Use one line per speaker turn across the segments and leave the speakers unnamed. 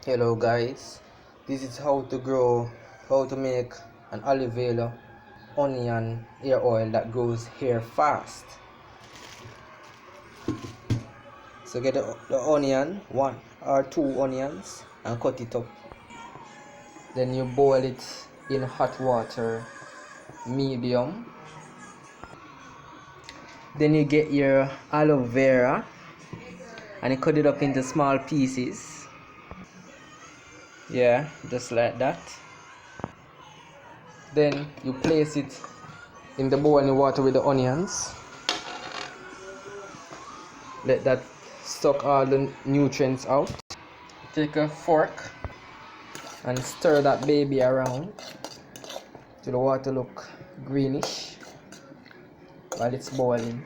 Hello guys, this is how to make an olive oil onion hair oil that grows hair fast. So get the onion, 1 or 2 onions, and cut it up. Then you boil it in hot water, medium. Then you get your aloe vera and you cut it up into small pieces. Yeah, just like that. Then you place it in the boiling water with the onions. Let that suck all the nutrients out. Take a fork and stir that baby around till the water look greenish while it's boiling.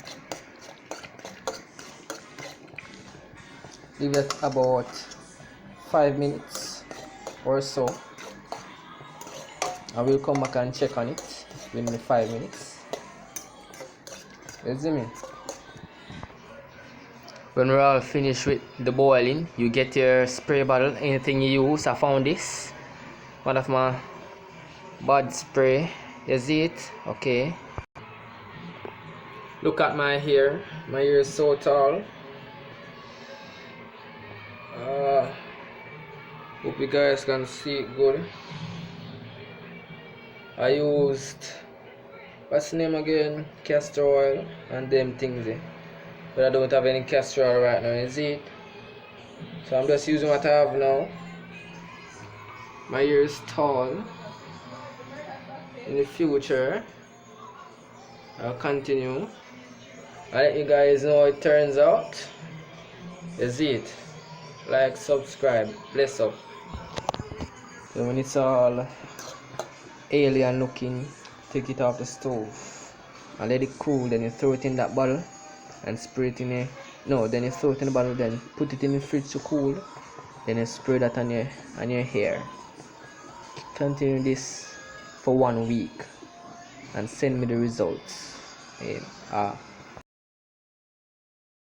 Leave it about 5 minutes or so. I will come back and check on it within the 5 minutes. You see me? When we're all finished with the boiling, you get your spray bottle, anything you use. I found this, one of my bud spray. You see it? Okay. Look at my hair. My hair is so tall. Hope you guys can see it good. I used, what's the name again? Castor oil and them things there. But I don't have any castor oil right now, you see it? So I'm just using what I have now. My hair is tall. In the future, I'll continue. I'll let you guys know how it turns out. You see it? Like, subscribe, bless up. So when it's all alien looking, take it off the stove and let it cool. Then you throw it in that bottle and spray it in then you throw it in the bottle, then put it in the fridge to cool. Then you spray that on your hair. Continue this for 1 week and send me the results.